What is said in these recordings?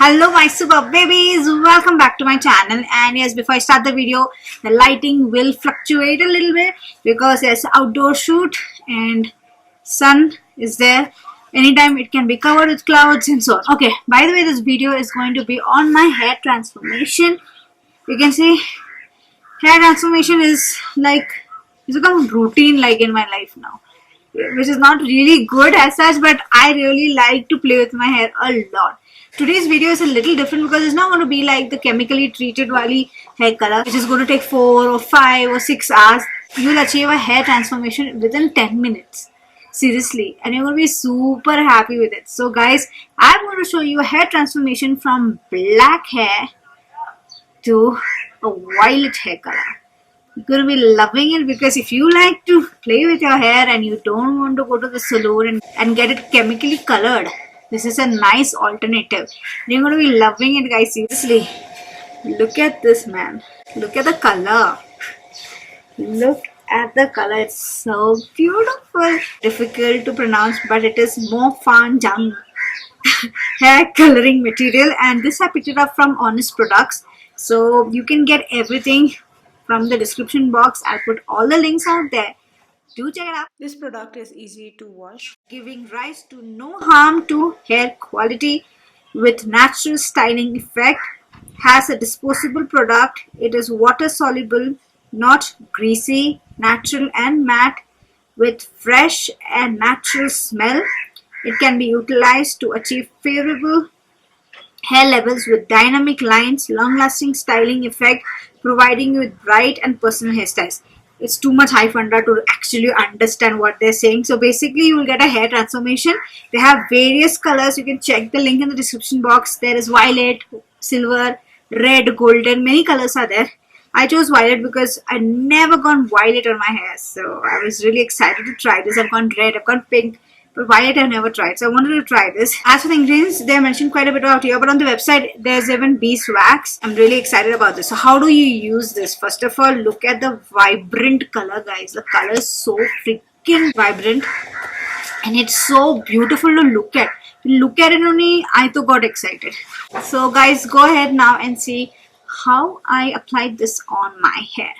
Hello my super babies, welcome back to my channel. And yes, before I start the video, the lighting will fluctuate a little bit because there's outdoor shoot and sun is there. Anytime it can be covered with clouds and so on. Okay, by the way, this video is going to be on my hair transformation. You can see hair transformation is like, it's become routine like in my life now, which is not really good as such, but I really like to play with my hair a lot. Today's video is a little different because it's not going to be like the chemically treated wali hair color, which is going to take 4 or 5 or 6 hours. You will achieve a hair transformation within 10 minutes. Seriously, and you're going to be super happy with it. So guys, I'm going to show you a hair transformation from black hair to a violet hair color. You're going to be loving it because if you like to play with your hair and you don't want to go to the salon and get it chemically colored, this is a nice alternative. You're going to be loving it, guys. Seriously, look at this, man. Look at the color. Look at the color. It's so beautiful. Difficult to pronounce, but it is Mofajang hair coloring material, and this I picked it up from Honest Products. So you can get everything from the description box. I'll put all the links out there. Do check it out. This product is easy to wash, giving rise to no harm to hair quality with natural styling effect. Has a disposable product. It is water soluble, not greasy, natural and matte with fresh and natural smell. It can be utilized to achieve favorable hair levels with dynamic lines, long-lasting styling effect, providing you with bright and personal hairstyles. It's too much high funda to actually understand what they're saying. So basically, you will get a hair transformation. They have various colors. You can check the link in the description box. There is violet, silver, red, golden. Many colors are there. I chose violet because I never gone violet on my hair. So I was really excited to try this. I've gone red, I've gone pink. But violet I've never tried, so I wanted to try this. As for the ingredients, they mentioned quite a bit about here, but on the website there's even beeswax. I'm really excited about this. So how do you use this? First of all, look at the vibrant color, guys. The color is so freaking vibrant and it's so beautiful to look at. Look at it only, I too got excited. So guys, go ahead now and see how I applied this on my hair.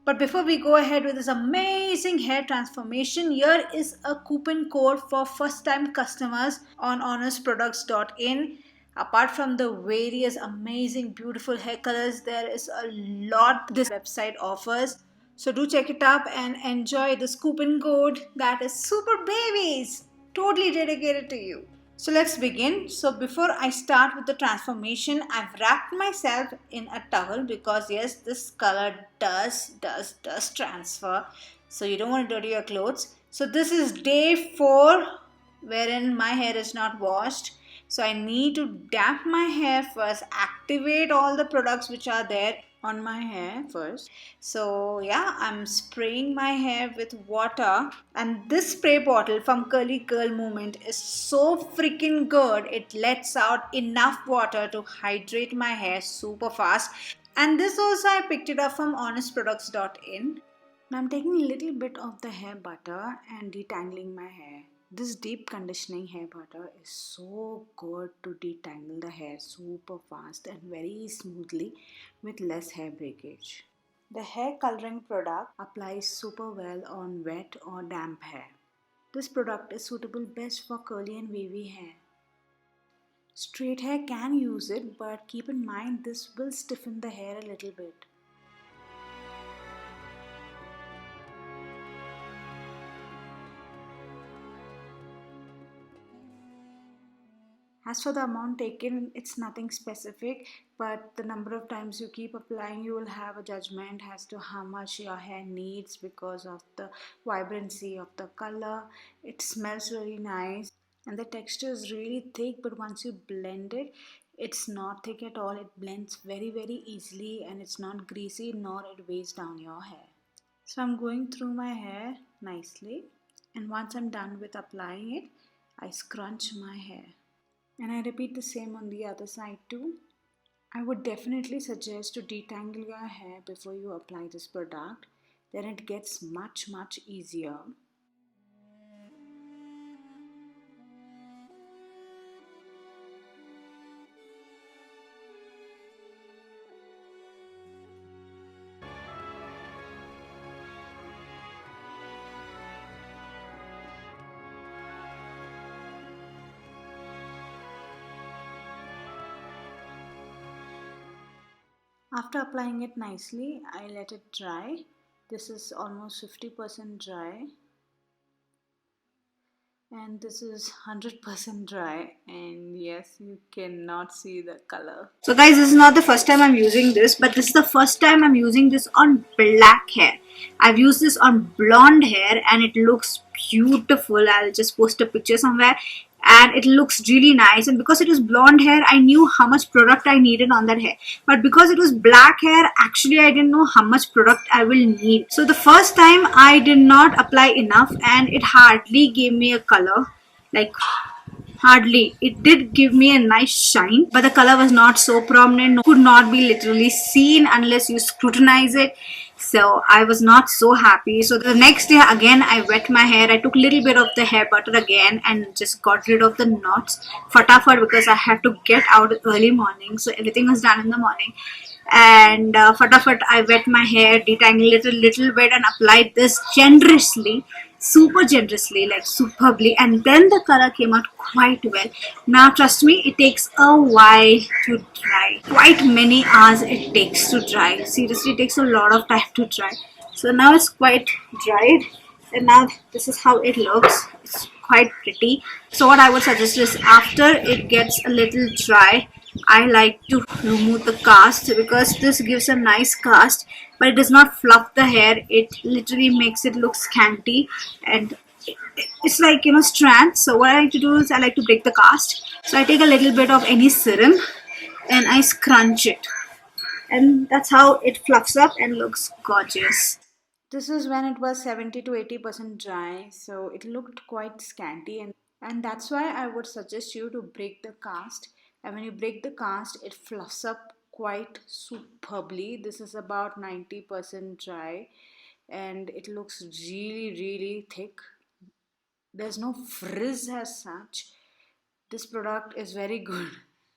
But before we go ahead with this amazing hair transformation, here is a coupon code for first time customers on honestproducts.in. Apart from the various amazing beautiful hair colors, there is a lot this website offers. So do check it up and enjoy this coupon code that is super babies, totally dedicated to you. So let's begin. So before I start with the transformation, I've wrapped myself in a towel because yes, this color does transfer. So you don't want to dirty your clothes. So this is day 4 wherein my hair is not washed. So I need to damp my hair first, activate all the products which are there on my hair first. So yeah, I'm spraying my hair with water, and this spray bottle from Curly Curl Movement is so freaking good. It lets out enough water to hydrate my hair super fast. And this also I picked it up from honestproducts.in. Now I'm taking a little bit of the hair butter and detangling my hair. This deep conditioning hair butter is so good to detangle the hair super fast and very smoothly with less hair breakage. The hair coloring product applies super well on wet or damp hair. This product is suitable best for curly and wavy hair. Straight hair can use it, but keep in mind this will stiffen the hair a little bit. As for the amount taken, it's nothing specific, but the number of times you keep applying, you will have a judgment as to how much your hair needs because of the vibrancy of the color. It smells really nice and the texture is really thick, but once you blend it, it's not thick at all. It blends very easily and it's not greasy nor it weighs down your hair. So I'm going through my hair nicely, and once I'm done with applying it, I scrunch my hair. And I repeat the same on the other side too. I would definitely suggest to detangle your hair before you apply this product. Then it gets much easier. After applying it nicely, I let it dry. This is almost 50% dry. And this is 100% dry, and yes, you cannot see the color. So guys, this is not the first time I'm using this, but this is the first time I'm using this on black hair. I've used this on blonde hair and it looks beautiful. I'll just post a picture somewhere, and it looks really nice. And because it was blonde hair, I knew how much product I needed on that hair, but because it was black hair, actually I didn't know how much product I will need. So the first time I did not apply enough and it hardly gave me a color, like hardly. It did give me a nice shine, but the color was not so prominent, could not be literally seen unless you scrutinize it. So I was not so happy. So the next day again, I wet my hair. I took a little bit of the hair butter again and just got rid of the knots fatafat, because I had to get out early morning, so everything was done in the morning. And fatafat, I wet my hair, detangled it a little bit and applied this generously, super generously, like superbly, and then the color came out quite well. Now trust me, it takes a while to dry, quite many hours it takes to dry. Seriously, it takes a lot of time to dry. So now it's quite dried, and now this is how it looks. It's quite pretty. So what I would suggest is, after it gets a little dry, I like to remove the cast, because this gives a nice cast, but it does not fluff the hair. It literally makes it look scanty, and it's like, you know, strands. So what I like to do is I like to break the cast. So I take a little bit of any serum and I scrunch it, and that's how it fluffs up and looks gorgeous. This is when it was 70 to 80% dry, so it looked quite scanty, and that's why I would suggest you to break the cast. And when you break the cast, it fluffs up quite superbly. This is about 90% dry and it looks really thick. There's no frizz as such. This product is very good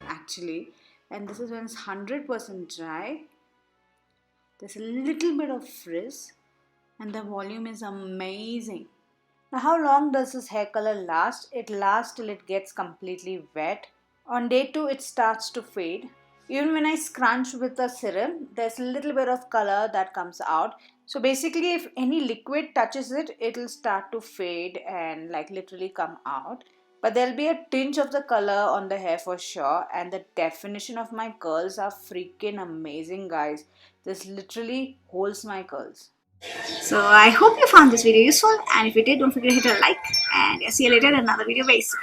actually. And this is when it's 100% dry. There's a little bit of frizz and the volume is amazing. Now, how long does this hair color last? It lasts till it gets completely wet. On day 2, it starts to fade. Even when I scrunch with the serum, there's a little bit of color that comes out. So basically, if any liquid touches it, it'll start to fade and like literally come out. But there'll be a tinge of the color on the hair for sure. And the definition of my curls are freaking amazing, guys. This literally holds my curls. So I hope you found this video useful, and if you did, don't forget to hit a like, and I'll see you later in another video very soon.